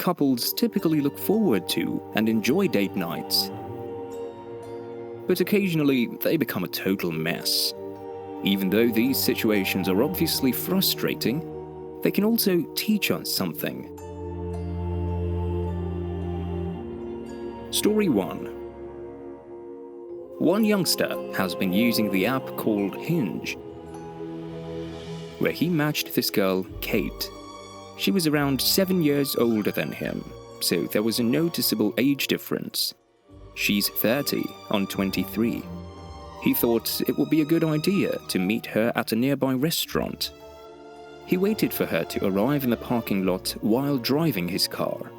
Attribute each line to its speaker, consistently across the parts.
Speaker 1: couples typically look forward to and enjoy date nights. But occasionally, they become a total mess. Even though these situations are obviously frustrating, they can also teach us something. Story 1. One youngster has been using the app called Hinge, where he matched this girl, Kate. She was around 7 years older than him, so there was a noticeable age difference. She's 30 on 23. He thought it would be a good idea to meet her at a nearby restaurant. He waited for her to arrive in the parking lot while driving his car.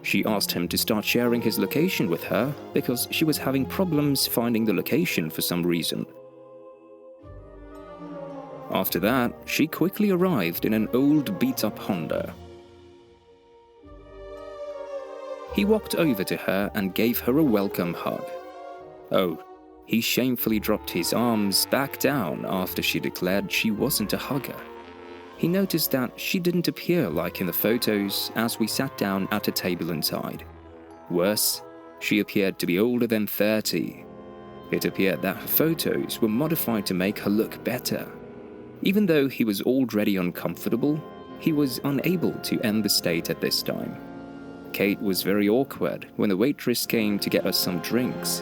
Speaker 1: She asked him to start sharing his location with her because she was having problems finding the location for some reason. After that, she quickly arrived in an old beat-up Honda. He walked over to her and gave her a welcome hug. Oh, he shamefully dropped his arms back down after she declared she wasn't a hugger. He noticed that she didn't appear like in the photos as we sat down at a table inside. Worse, she appeared to be older than 30. It appeared that her photos were modified to make her look better. Even though he was already uncomfortable, he was unable to end the date at this time. Kate was very awkward when the waitress came to get us some drinks.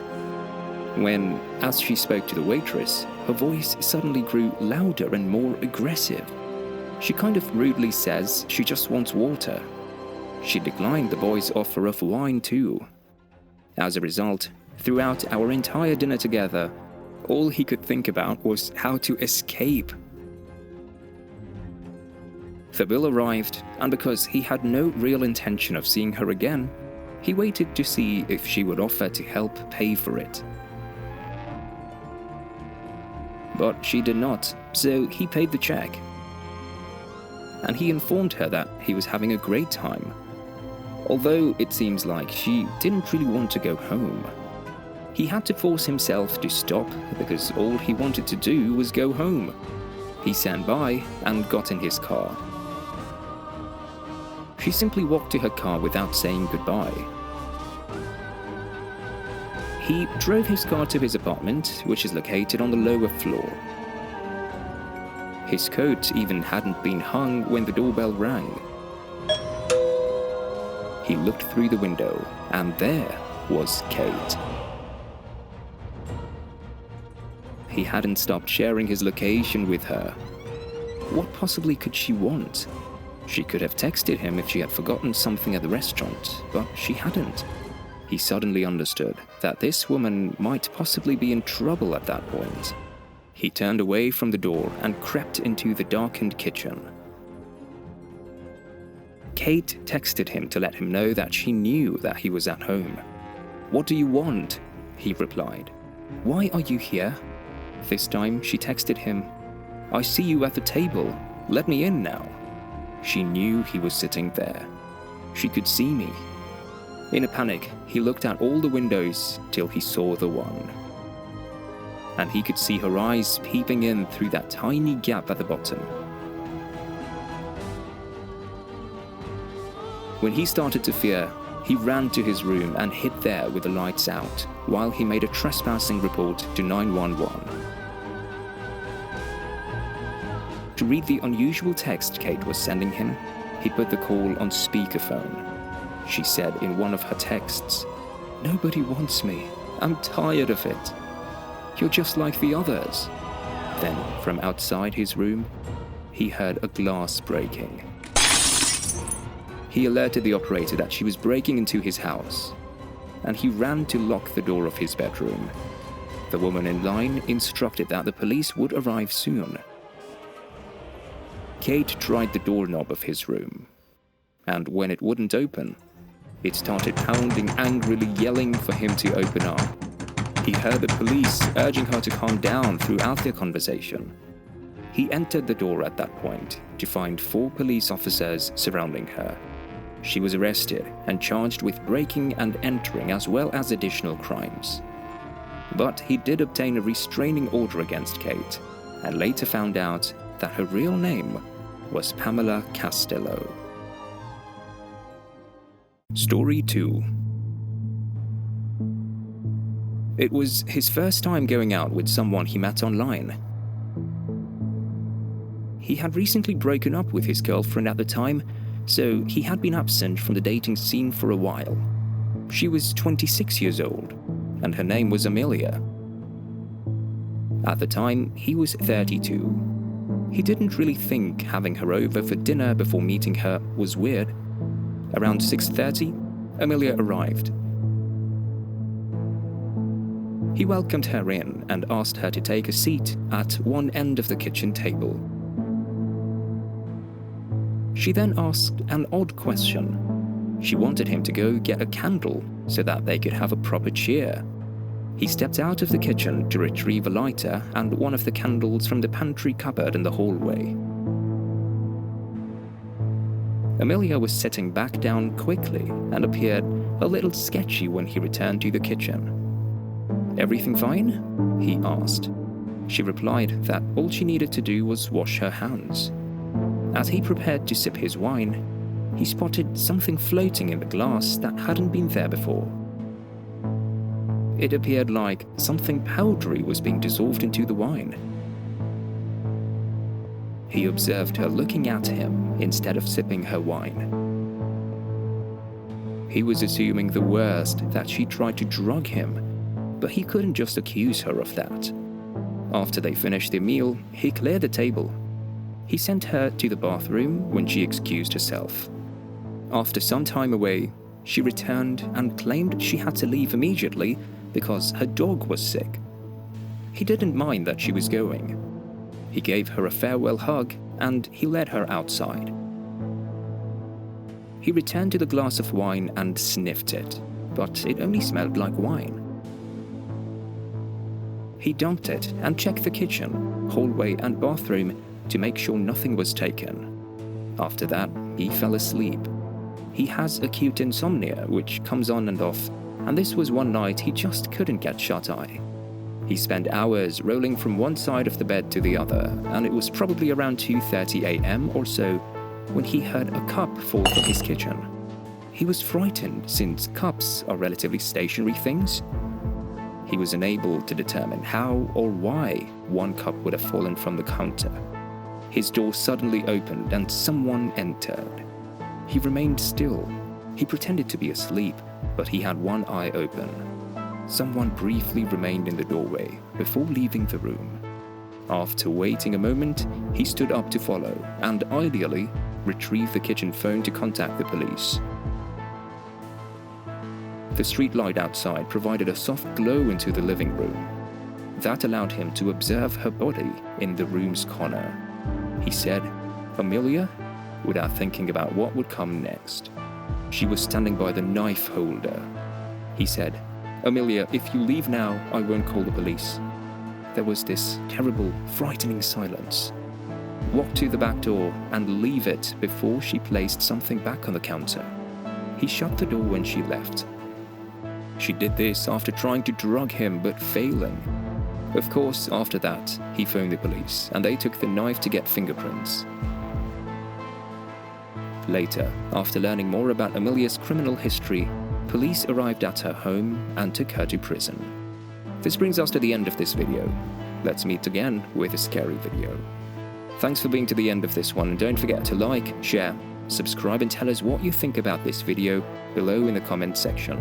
Speaker 1: When, as she spoke to the waitress, her voice suddenly grew louder and more aggressive. She kind of rudely says she just wants water. She declined the boy's offer of wine too. As a result, throughout our entire dinner together, all he could think about was how to escape. The bill arrived, and because he had no real intention of seeing her again, he waited to see if she would offer to help pay for it. But she did not, so he paid the check. And he informed her that he was having a great time, although it seems like she didn't really want to go home. He had to force himself to stop because all he wanted to do was go home. He sat by and got in his car. She simply walked to her car without saying goodbye. He drove his car to his apartment, which is located on the lower floor. His coat even hadn't been hung when the doorbell rang. He looked through the window, and there was Kate. He hadn't stopped sharing his location with her. What possibly could she want? She could have texted him if she had forgotten something at the restaurant, but she hadn't. He suddenly understood that this woman might possibly be in trouble at that point. He turned away from the door and crept into the darkened kitchen. Kate texted him to let him know that she knew that he was at home. "What do you want?" he replied. "Why are you here?" This time she texted him, "I see you at the table. Let me in now." She knew he was sitting there. She could see me. In a panic, he looked at all the windows till he saw the one. And he could see her eyes peeping in through that tiny gap at the bottom. When he started to fear, he ran to his room and hid there with the lights out, while he made a trespassing report to 911. To read the unusual text Kate was sending him, he put the call on speakerphone. She said in one of her texts, "Nobody wants me. I'm tired of it. You're just like the others." Then, from outside his room, he heard a glass breaking. He alerted the operator that she was breaking into his house, and he ran to lock the door of his bedroom. The woman in line instructed that the police would arrive soon. Kate tried the doorknob of his room, and when it wouldn't open, it started pounding angrily, yelling for him to open up. He heard the police urging her to calm down throughout their conversation. He entered the door at that point to find 4 police officers surrounding her. She was arrested and charged with breaking and entering as well as additional crimes. But he did obtain a restraining order against Kate, and later found out that her real name was Pamela Castello. Story 2. It was his first time going out with someone he met online. He had recently broken up with his girlfriend at the time, so he had been absent from the dating scene for a while. She was 26 years old, and her name was Amelia. At the time, he was 32. He didn't really think having her over for dinner before meeting her was weird. Around 6:30, Amelia arrived. He welcomed her in and asked her to take a seat at one end of the kitchen table. She then asked an odd question. She wanted him to go get a candle so that they could have a proper cheer. He stepped out of the kitchen to retrieve a lighter and one of the candles from the pantry cupboard in the hallway. Amelia was sitting back down quickly and appeared a little sketchy when he returned to the kitchen. "Everything fine?" he asked. She replied that all she needed to do was wash her hands. As he prepared to sip his wine, he spotted something floating in the glass that hadn't been there before. It appeared like something powdery was being dissolved into the wine. He observed her looking at him instead of sipping her wine. He was assuming the worst, that she tried to drug him, but he couldn't just accuse her of that. After they finished their meal, he cleared the table. He sent her to the bathroom when she excused herself. After some time away, she returned and claimed she had to leave immediately because her dog was sick. He didn't mind that she was going. He gave her a farewell hug and he led her outside. He returned to the glass of wine and sniffed it, but it only smelled like wine. He dumped it and checked the kitchen, hallway and bathroom to make sure nothing was taken. After that, he fell asleep. He has acute insomnia, which comes on and off, and this was one night he just couldn't get shut-eye. He spent hours rolling from one side of the bed to the other, and it was probably around 2:30 a.m. or so when he heard a cup fall from his kitchen. He was frightened since cups are relatively stationary things. He was unable to determine how or why one cup would have fallen from the counter. His door suddenly opened and someone entered. He remained still. He pretended to be asleep, but he had one eye open. Someone briefly remained in the doorway before leaving the room. After waiting a moment, he stood up to follow and ideally retrieved the kitchen phone to contact the police. The street light outside provided a soft glow into the living room. That allowed him to observe her body in the room's corner. He said, "Amelia?" without thinking about what would come next. She was standing by the knife holder. He said, "Amelia, if you leave now, I won't call the police." There was this terrible, frightening silence. Walk to the back door and leave it before she placed something back on the counter. He shut the door when she left. She did this after trying to drug him but failing. Of course, after that, he phoned the police and they took the knife to get fingerprints. Later, after learning more about Amelia's criminal history, police arrived at her home and took her to prison. This brings us to the end of this video. Let's meet again with a scary video. Thanks for being to the end of this one, and don't forget to like, share, subscribe and tell us what you think about this video below in the comment section.